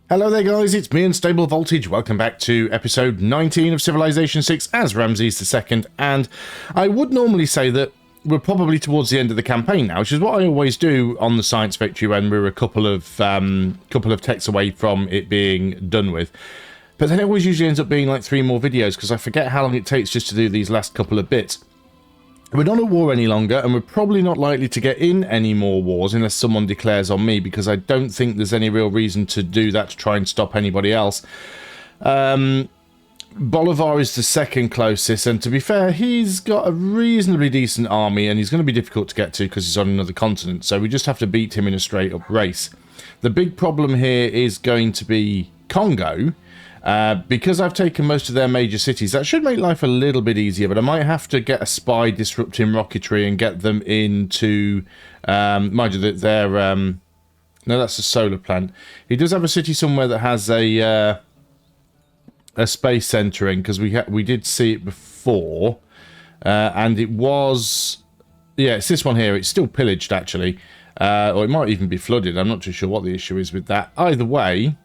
Hello there guys, it's me, Unstable Voltage. Welcome back to episode 19 of Civilization VI as Ramses II, and I would normally say that we're probably towards the end of the campaign now, which is what I always do on the science victory when we're a couple of techs away from it being done with. But then it always usually ends up being like 3 more videos because I forget how long it takes just to do these last couple of bits. We're not at war any longer, and we're probably not likely to get in any more wars unless someone declares on me, because I don't think there's any real reason to do that to try and stop anybody else. Bolivar is the second closest, and to be fair, he's got a reasonably decent army, and he's going to be difficult to get to because he's on another continent, so we just have to beat him in a straight-up race. The big problem here is going to be Congo. Because I've taken most of their major cities, that should make life a little bit easier, but I might have to get a spy disrupting rocketry and get them into... mind you, no, that's a solar plant. He does have a city somewhere that has a space centre in, because we did see it before, and it was... Yeah, it's this one here. It's still pillaged, actually. Or it might even be flooded. I'm not too sure what the issue is with that. Either way...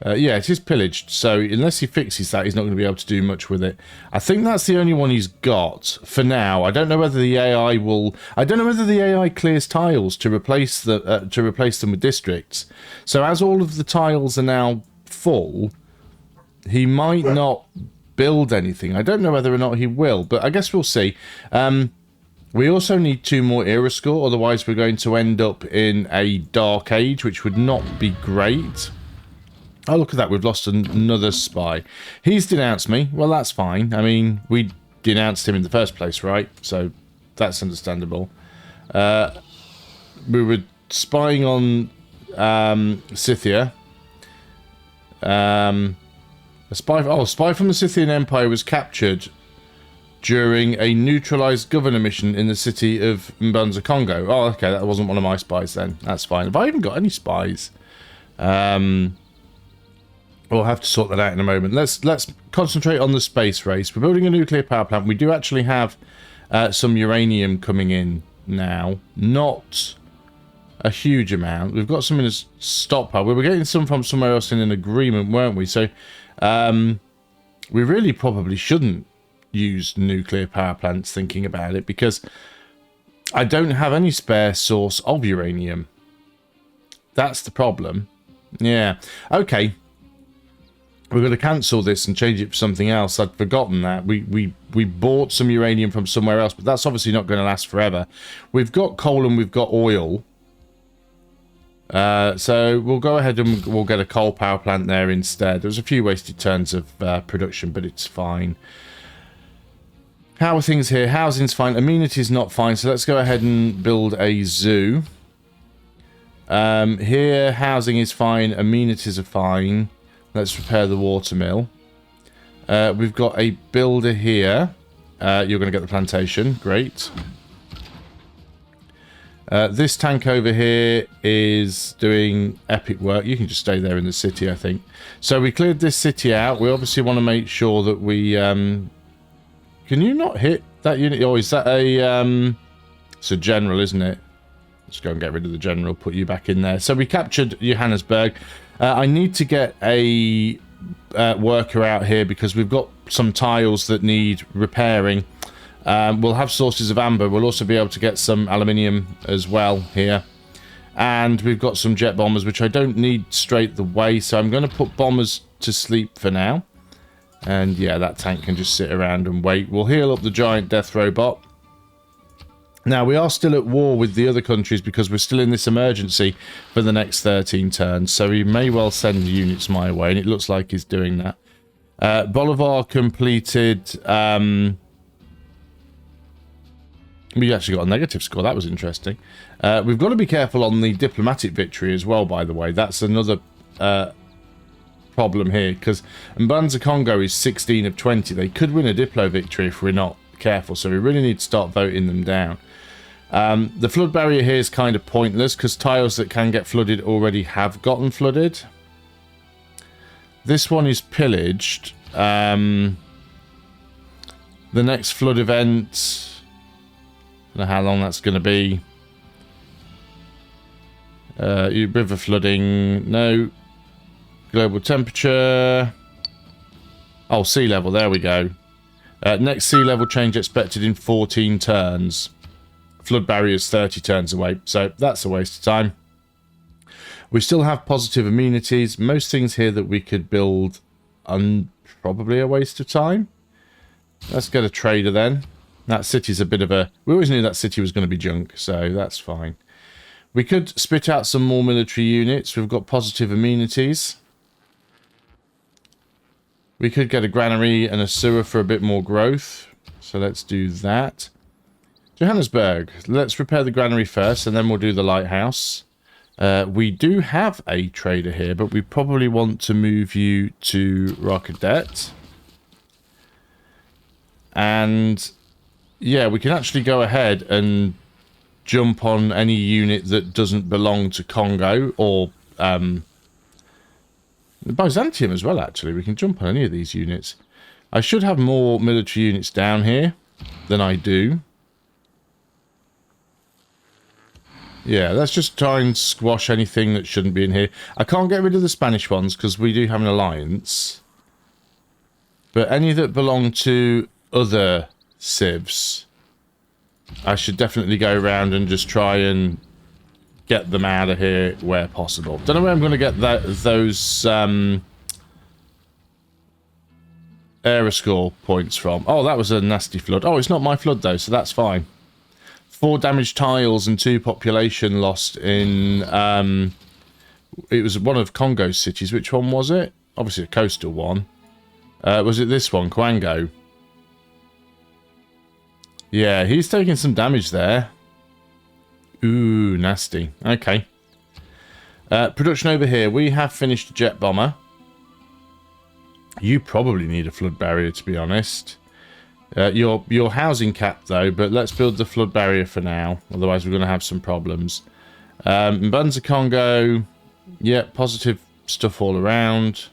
yeah, it is pillaged, so unless he fixes that, he's not going to be able to do much with it. I think that's the only one he's got for now. I don't know whether the AI will... I don't know whether the AI clears tiles to replace them with districts. So as all of the tiles are now full, he might not build anything. I don't know whether or not he will, but I guess we'll see. We also need 2 more era score, otherwise we're going to end up in a dark age, which would not be great. Oh, look at that. We've lost another spy. He's denounced me. Well, that's fine. I mean, we denounced him in the first place, right? So that's understandable. We were spying on Scythia. A spy from the Scythian Empire was captured during a neutralized governor mission in the city of Mbanza, Congo. Oh, okay. That wasn't one of my spies then. That's fine. Have I even got any spies? We'll have to sort that out in a moment. Let's concentrate on the space race. We're building a nuclear power plant. We do actually have some uranium coming in now. Not a huge amount. We've got some in a stockpile. We were getting some from somewhere else in an agreement, weren't we? So we really probably shouldn't use nuclear power plants, thinking about it, because I don't have any spare source of uranium. That's the problem. Yeah. Okay. We're going to cancel this and change it for something else. I'd forgotten that. We bought some uranium from somewhere else, but that's obviously not going to last forever. We've got coal and we've got oil. So we'll go ahead and we'll get a coal power plant there instead. There's a few wasted turns of production, but it's fine. How are things here? Housing's fine. Amenities not fine, so let's go ahead and build a zoo. Here, housing is fine. Amenities are fine. Let's repair the water mill. We've got a builder here. You're going to get the plantation. Great. This tank over here is doing epic work. You can just stay there in the city, I think. So we cleared this city out. We obviously want to make sure that we... Can you not hit that unit? Oh, is that a... It's a general, isn't it? Let's go and get rid of the general. Put you back in there. So we captured Johannesburg. I need to get a worker out here because we've got some tiles that need repairing. We'll have sources of amber. We'll also be able to get some aluminium as well here. And we've got some jet bombers, which I don't need straight the way. So I'm going to put bombers to sleep for now. And yeah, that tank can just sit around and wait. We'll heal up the giant death robot. Now, we are still at war with the other countries because we're still in this emergency for the next 13 turns, so he may well send units my way, and it looks like he's doing that. Bolivar completed... we actually got a negative score. That was interesting. We've got to be careful on the diplomatic victory as well, by the way. That's another problem here, because Mbanza Congo is 16 of 20. They could win a diplo victory if we're not careful, so we really need to start voting them down. The flood barrier here is kind of pointless because tiles that can get flooded already have gotten flooded. This one is pillaged. The next flood event, I don't know how long that's going to be. River flooding, no. Global temperature. Oh, sea level, there we go. Next sea level change expected in 14 turns. Flood barrier is 30 turns away, so that's a waste of time. We still have positive amenities. Most things here that we could build probably a waste of time. Let's get a trader then. That city's a bit of a... We always knew that city was going to be junk, so that's fine. We could spit out some more military units. We've got positive amenities. We could get a granary and a sewer for a bit more growth. So let's do that. Johannesburg. Let's repair the granary first, and then we'll do the lighthouse. We do have a trader here, but we probably want to move you to Rockadet. And yeah, we can actually go ahead and jump on any unit that doesn't belong to Congo or Byzantium as well, actually. We can jump on any of these units. I should have more military units down here than I do. Yeah, let's just try and squash anything that shouldn't be in here. I can't get rid of the Spanish ones because we do have an alliance. But any that belong to other civs, I should definitely go around and just try and get them out of here where possible. Don't know where I'm going to get those era score points from. Oh, that was a nasty flood. Oh, it's not my flood though, so that's fine. 4 damaged tiles and 2 population lost in... it was one of Congo's cities. Which one was it? Obviously a coastal one. Was it this one, Kwango? Yeah, he's taking some damage there. Ooh, nasty. Okay. Production over here. We have finished a jet bomber. You probably need a flood barrier, to be honest. Your housing cap, though, but let's build the flood barrier for now. Otherwise, we're going to have some problems. Mbanza Congo. Yeah, positive stuff all around.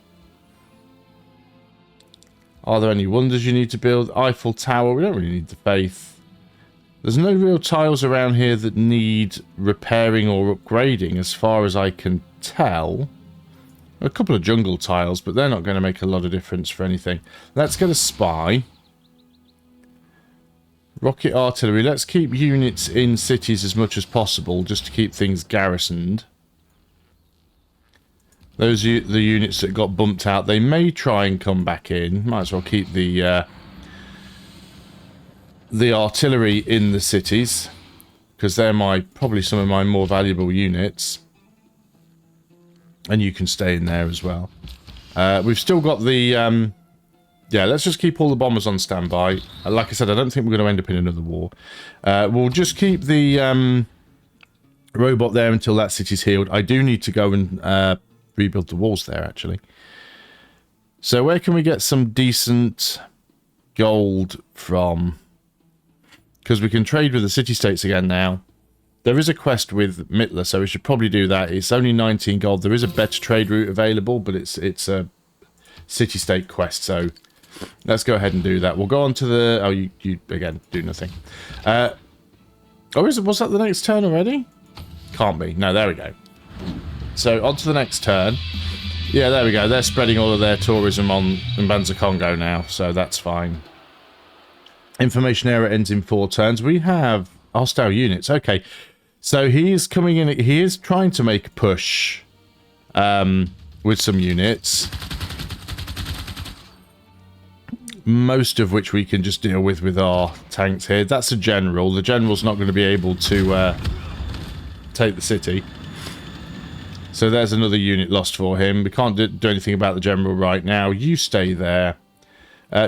Are there any wonders you need to build? Eiffel Tower. We don't really need the faith. There's no real tiles around here that need repairing or upgrading, as far as I can tell. A couple of jungle tiles, but they're not going to make a lot of difference for anything. Let's get a spy. Rocket artillery. Let's keep units in cities as much as possible, just to keep things garrisoned. Those are the units that got bumped out. They may try and come back in. Might as well keep the artillery in the cities, because they're probably some of my more valuable units. And you can stay in there as well. We've still got the... yeah, let's just keep all the bombers on standby. Like I said, I don't think we're going to end up in another war. We'll just keep the robot there until that city's healed. I do need to go and rebuild the walls there, actually. So where can we get some decent gold from? Because we can trade with the city-states again now. There is a quest with Mittler, so we should probably do that. It's only 19 gold. There is a better trade route available, but it's a city-state quest, so let's go ahead and do that. We'll go on to the... Oh, you again, do nothing. Oh, was that the next turn already? Can't be. No, there we go. So, on to the next turn. Yeah, there we go. They're spreading all of their tourism on Mbanza Congo now, so that's fine. Information error ends in 4 turns. We have hostile units. Okay. So, he is coming in... He is trying to make a push with some units. Most of which we can just deal with our tanks here. That's a general. The general's not going to be able to take the city. So there's another unit lost for him. We can't do anything about the general right now. You stay there.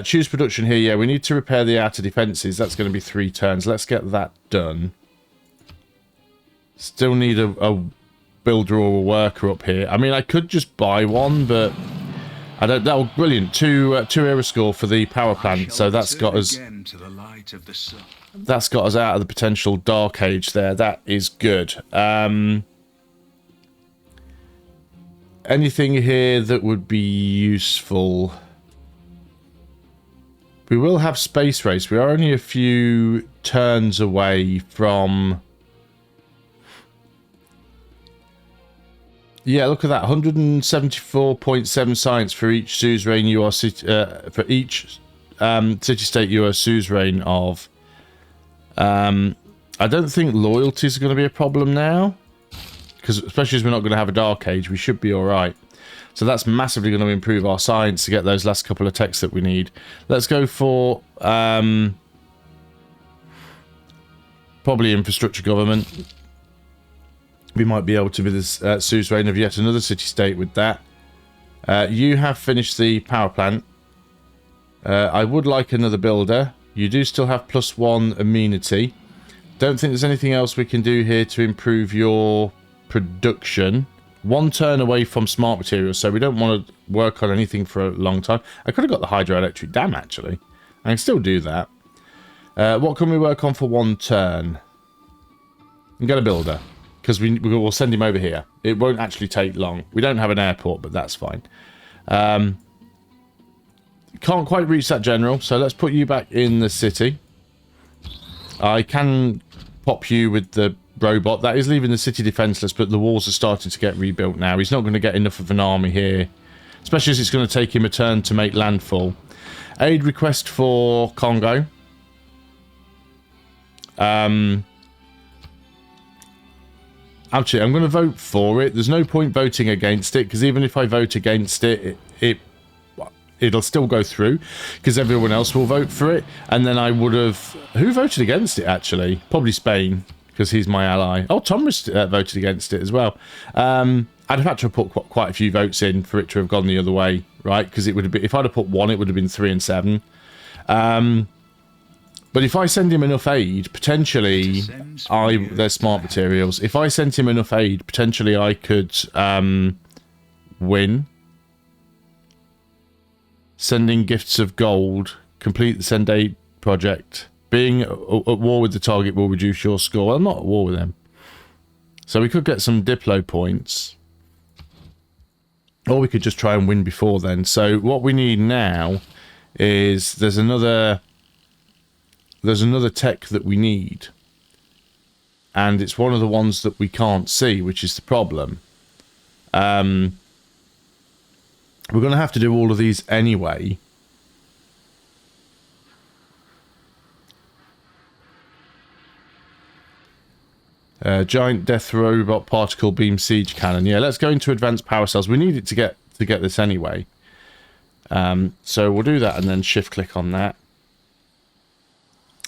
Choose production here. Yeah, we need to repair the outer defences. That's going to be 3 turns. Let's get that done. Still need a builder or a worker up here. I mean, I could just buy one, but... I don't know. Brilliant. 2 era score for the power plant. So that's got us... That's got us out of the potential dark age there. That is good. Anything here that would be useful? We will have space race. We are only a few turns away from Yeah, look at that. 174.7 science for each suzerain you are for each city-state you are suzerain of. I don't think loyalty is going to be a problem now, because especially as we're not going to have a Dark Age, we should be all right. So that's massively going to improve our science to get those last couple of techs that we need. Let's go for probably infrastructure government. We might be able to be the suzerain of yet another city-state with that. You have finished the power plant. I would like another builder. You do still have +1 amenity. Don't think there's anything else we can do here to improve your production. 1 turn away from smart materials, so we don't want to work on anything for a long time. I could have got the hydroelectric dam, actually. I can still do that. What can we work on for 1 turn? And get a builder, because we will send him over here. It won't actually take long. We don't have an airport, but that's fine. Can't quite reach that general, so let's put you back in the city. I can pop you with the robot. That is leaving the city defenseless, but the walls are starting to get rebuilt now. He's not going to get enough of an army here, especially as it's going to take him a turn to make landfall. Aid request for Congo. Actually, I'm going to vote for it. There's no point voting against it, because even if I vote against it, it'll still go through, because everyone else will vote for it. And then I would have... Who voted against it, actually? Probably Spain, because he's my ally. Oh, Thomas voted against it as well. I'd have had to have put quite a few votes in for it to have gone the other way, right? Because it would have been... If I'd have put 1, it would have been 3 and 7. But if I send him enough aid, potentially... There's smart materials. If I sent him enough aid, potentially I could win. Sending gifts of gold. Complete the send aid project. Being at war with the target will reduce your score. Well, I'm not at war with them. So we could get some Diplo points. Or we could just try and win before then. So what we need now is there's another tech that we need. And it's one of the ones that we can't see, which is the problem. We're going to have to do all of these anyway. Giant death robot particle beam siege cannon. Yeah, let's go into advanced power cells. We need it to get this anyway. So we'll do that and then shift click on that.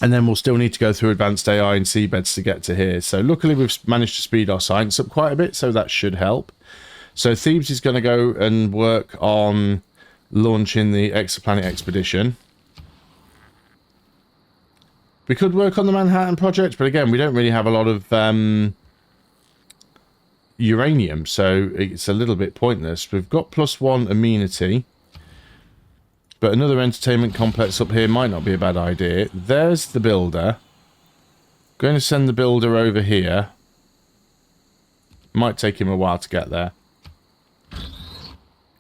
And then we'll still need to go through advanced AI and seabeds to get to here. So luckily we've managed to speed our science up quite a bit, so that should help. So Thebes is going to go and work on launching the exoplanet expedition. We could work on the Manhattan Project, but again, we don't really have a lot of uranium, so it's a little bit pointless. We've got +1 amenity, but another entertainment complex up here might not be a bad idea. There's the builder. Going to send the builder over here. Might take him a while to get there.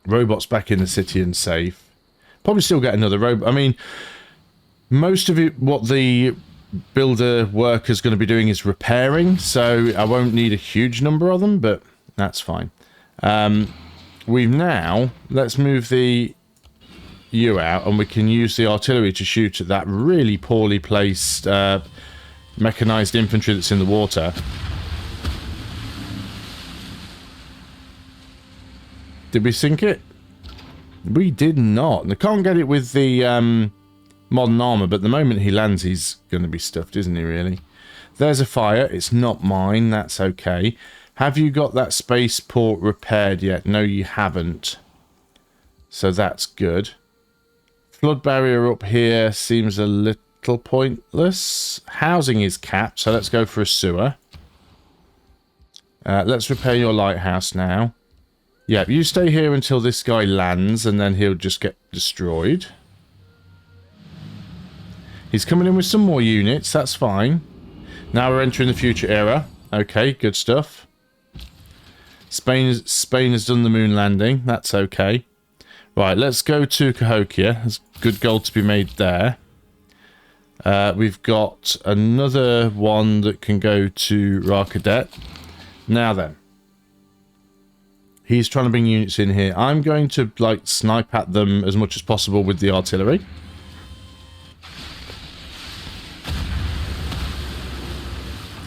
Robots back in the city and safe. Probably still get another robot. I mean, most of it, what the builder work is going to be doing is repairing, so I won't need a huge number of them, but that's fine. We've now, let's move the U out, and we can use the artillery to shoot at that really poorly placed mechanized infantry that's in the water. Did we sink it? We did not. I can't get it with the modern armor, but the moment he lands, he's going to be stuffed, isn't he, really? There's a fire. It's not mine. That's okay. Have you got that spaceport repaired yet? No, you haven't. So that's good. Flood barrier up here seems a little pointless. Housing is capped, so let's go for a sewer. Let's repair your lighthouse now. Yeah, you stay here until this guy lands, and then he'll just get destroyed. He's coming in with some more units, that's fine. Now we're entering the future era. Okay, good stuff. Spain has done the moon landing, that's okay. Right, let's go to Cahokia. There's good gold to be made there. We've got another one that can go to Rakadet. Now then. He's trying to bring units in here. I'm going to, like, snipe at them as much as possible with the artillery.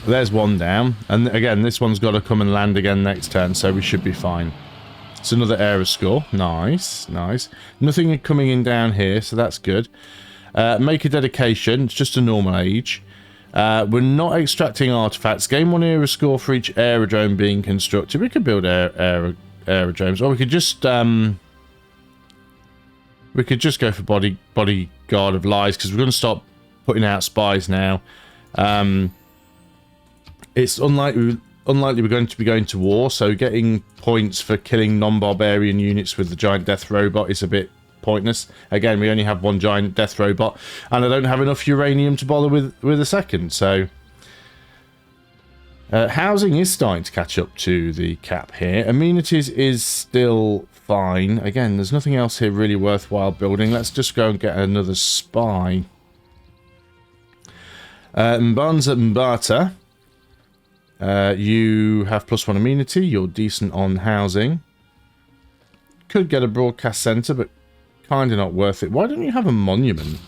There's one down. And again, this one's got to come and land again next turn, so we should be fine. It's another era score. Nice, nice. Nothing coming in down here, so that's good. Make a dedication. It's just a normal age. We're not extracting artifacts. Gain 1 era score for each aerodrome being constructed. We could build aerodromes, or we could just go for bodyguard of lies, because we're going to start putting out spies now. It's unlikely we're going to be going to war, so getting points for killing non-barbarian units with the giant death robot is a bit pointless. Again, we only have one giant death robot, and I don't have enough uranium to bother with a second, so... housing is starting to catch up to the cap here. Amenities is still fine. Again, there's nothing else here really worthwhile building. Let's just go and get another spy. Mbanza Mbata. You have +1 amenity. You're decent on housing. Could get a broadcast centre, but kind of not worth it. Why don't you have a monument?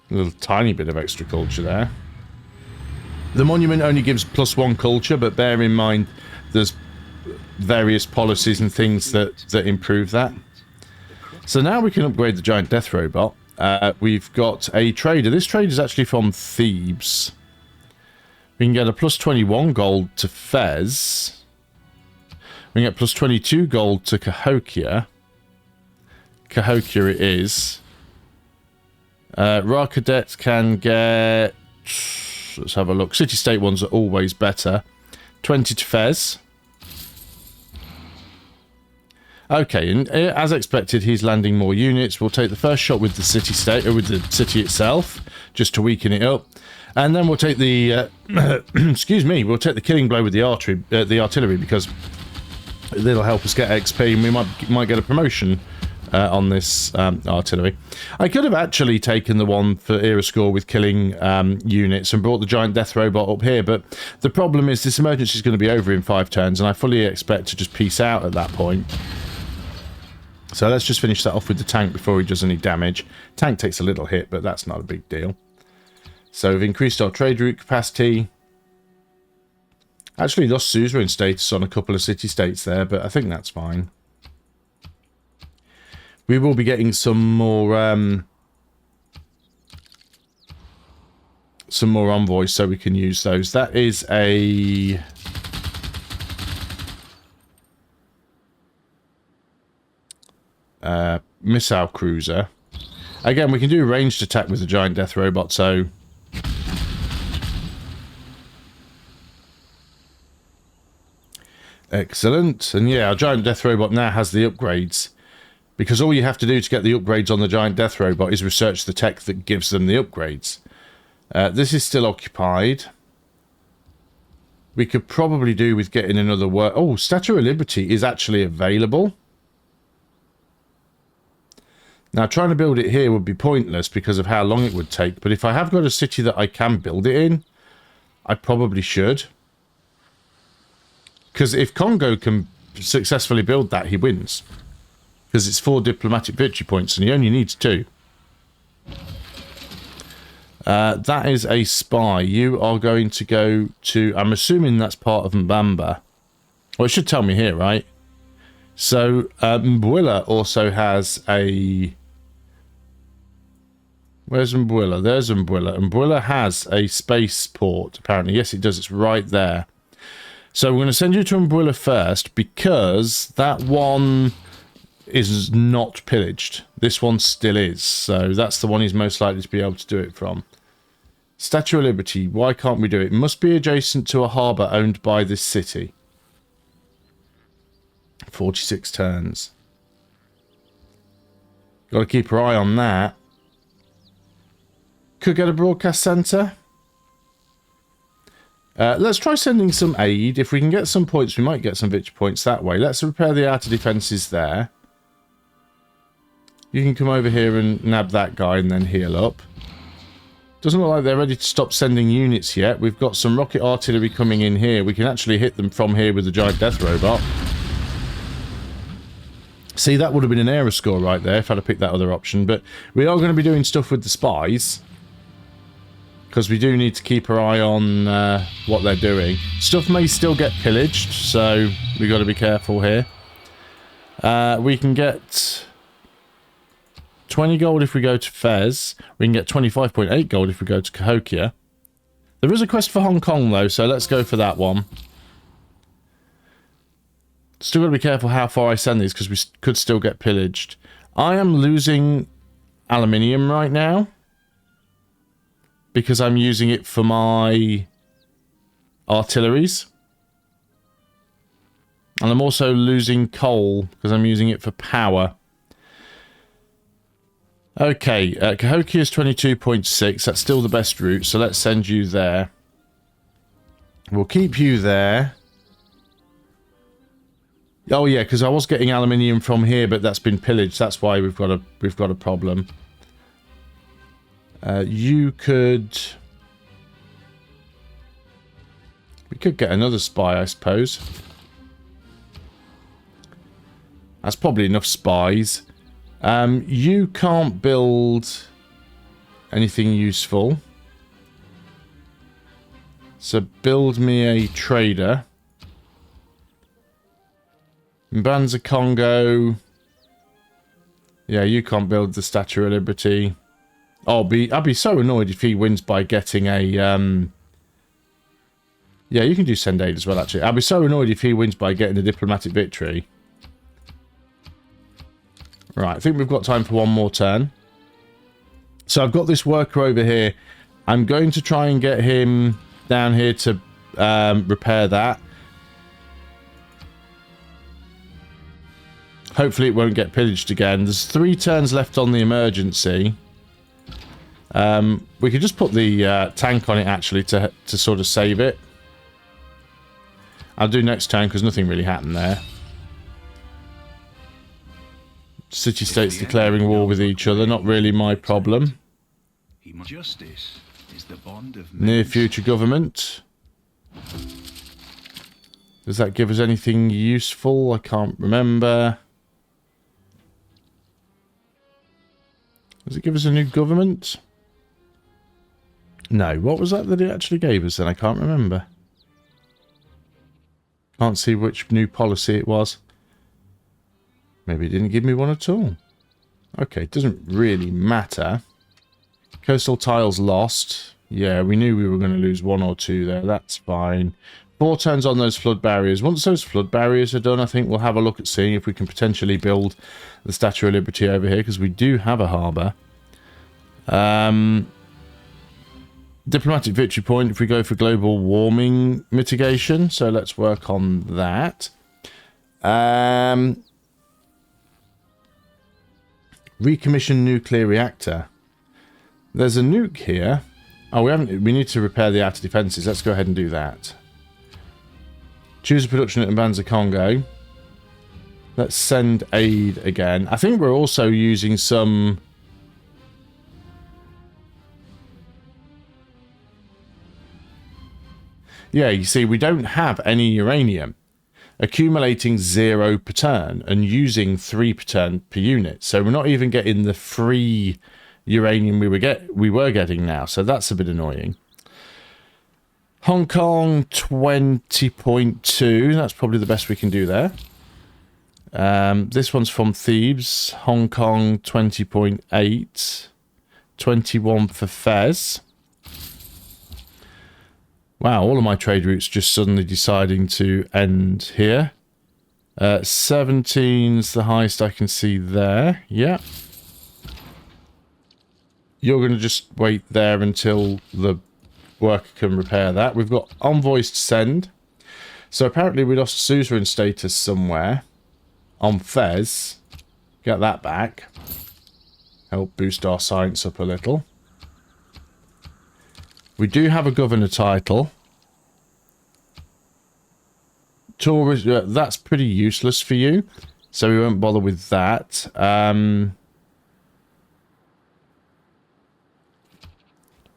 A little tiny bit of extra culture there. The monument only gives +1 culture, but bear in mind there's various policies and things that improve that. So now we can upgrade the giant death robot. We've got a trader. This trader is actually from Thebes. We can get a +21 gold to Fez. We can get +22 gold to Cahokia. Cahokia it is. Ra Cadet can get... Let's have a look. City-state ones are always better. 20 to Fez. Okay, and as expected, he's landing more units. We'll take the first shot with the city-state, or with the city itself, just to weaken it up. And then we'll take the... excuse me, we'll take the killing blow with the artillery, because it'll help us get XP, and we might get a promotion on this artillery. I could have actually taken the one for era score with killing units and brought the giant death robot up here, but the problem is this emergency is going to be over in 5 turns, and I fully expect to just peace out at that point. So let's just finish that off with the tank before he does any damage. Tank takes a little hit, but that's not a big deal. So we've increased our trade route capacity. Actually lost suzerain status on a couple of city-states there, but I think that's fine. We will be getting some more envoys, so we can use those. That is a missile cruiser. Again, we can do ranged attack with the giant death robot, so excellent. And yeah, our giant death robot now has the upgrades, because all you have to do to get the upgrades on the giant death robot is research the tech that gives them the upgrades. This is still occupied. We could probably do with getting another work. Oh, Statue of Liberty is actually available. Now, trying to build it here would be pointless because of how long it would take. But if I have got a city that I can build it in, I probably should. Because if Congo can successfully build that, he wins. Because it's 4 diplomatic victory points and he only needs 2. That is a spy. You are going to go to... I'm assuming that's part of Mbamba. Well, it should tell me here, right? So, Mbwilla also has a... Where's Mbwilla? There's Mbwilla. Mbwilla has a spaceport, apparently. Yes, it does. It's right there. So, we're going to send you to Mbwilla first, because that one is not pillaged. This one still is. So, that's the one he's most likely to be able to do it from. Statue of Liberty. Why can't we do it? It must be adjacent to a harbour owned by this city. 46 turns. Got to keep our eye on that. Could get a broadcast centre. Let's try sending some aid. If we can get some points, we might get some victory points that way. Let's repair the outer defences there. You can come over here and nab that guy and then heal up. Doesn't look like they're ready to stop sending units yet. We've got some rocket artillery coming in here. We can actually hit them from here with the giant death robot. See, that would have been an error score right there if I'd have picked that other option. But we are going to be doing stuff with the spies, because we do need to keep our eye on what they're doing. Stuff may still get pillaged, so we've got to be careful here. We can get 20 gold if we go to Fez. We can get 25.8 gold if we go to Cahokia. There is a quest for Hong Kong, though, so let's go for that one. Still got to be careful how far I send these, because we could still get pillaged. I am losing aluminium right now, because I'm using it for my artilleries. And I'm also losing coal, because I'm using it for power. Okay, Cahokia is 22.6. That's still the best route, so let's send you there. We'll keep you there. Oh yeah, because I was getting aluminium from here, but that's been pillaged. That's why we've got a problem. You could... We could get another spy, I suppose. That's probably enough spies. You can't build anything useful. So build me a trader. Mbanza Congo. Yeah, you can't build the Statue of Liberty. I'd be so annoyed if he wins by getting a... Yeah, you can do send aid as well, actually. I'd be so annoyed if he wins by getting a diplomatic victory. Right, I think we've got time for one more turn. So I've got this worker over here. I'm going to try and get him down here to repair that. Hopefully it won't get pillaged again. There's 3 turns left on the emergency. We could just put the tank on it, actually, to sort of save it. I'll do next turn, because nothing really happened there. City-states declaring war with each other, not really my problem. Justice is the bond of Near future government. Does that give us anything useful? I can't remember. Does it give us a new government? No. What was that it actually gave us then? I can't remember. Can't see which new policy it was. Maybe it didn't give me one at all. Okay, it doesn't really matter. Coastal tiles lost. Yeah, we knew we were going to lose 1 or 2 there. That's fine. 4 turns on those flood barriers. Once those flood barriers are done, I think we'll have a look at seeing if we can potentially build the Statue of Liberty over here, because we do have a harbour. Diplomatic victory point if we go for global warming mitigation. So let's work on that. Recommission nuclear reactor. There's a nuke here. Oh, we need to repair the outer defences. Let's go ahead and do that. Choose a production at Mbanza Congo. Let's send aid again. I think we're also using some... Yeah, you see, we don't have any uranium. Accumulating 0 per turn and using 3 per turn per unit. So we're not even getting the free uranium we were getting now. So that's a bit annoying. Hong Kong 20.2. That's probably the best we can do there. This one's from Thebes. Hong Kong 20.8. 21 for Fez. Wow, all of my trade routes just suddenly deciding to end here. 17's the highest I can see there. Yeah. You're going to just wait there until the worker can repair that. We've got envoys to send. So apparently we lost suzerain status somewhere on Fez. Get that back. Help boost our science up a little. We do have a governor title. Tourist, that's pretty useless for you, so we won't bother with that.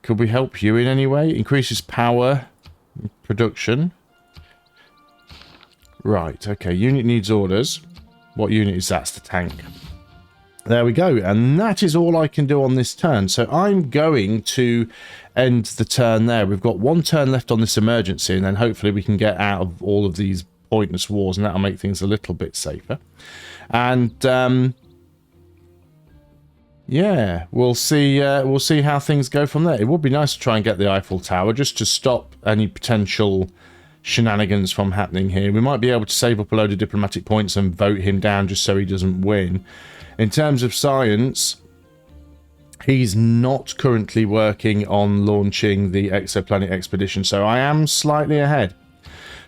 Could we help you in any way? Increases power, production. Right, okay, unit needs orders. What unit is that? It's the tank. There we go. And that is all I can do on this turn. So I'm going to end the turn there. We've got one turn left on this emergency, and then hopefully we can get out of all of these pointless wars, and that'll make things a little bit safer. And yeah, we'll see how things go from there. It would be nice to try and get the Eiffel Tower just to stop any potential shenanigans from happening here. We might be able to save up a load of diplomatic points and vote him down just so he doesn't win. In terms of science, he's not currently working on launching the exoplanet expedition, so I am slightly ahead.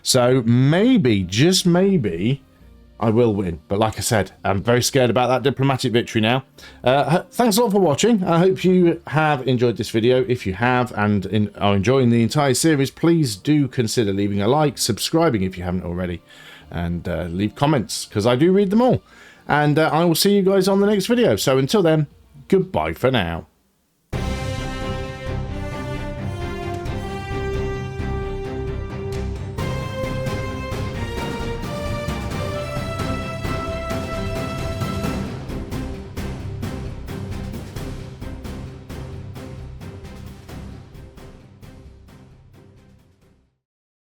So maybe, just maybe, I will win. But like I said, I'm very scared about that diplomatic victory now. Thanks a lot for watching. I hope you have enjoyed this video. If you have and are enjoying the entire series, please do consider leaving a like, subscribing if you haven't already, and leave comments, because I do read them all. And I will see you guys on the next video. So until then, goodbye for now.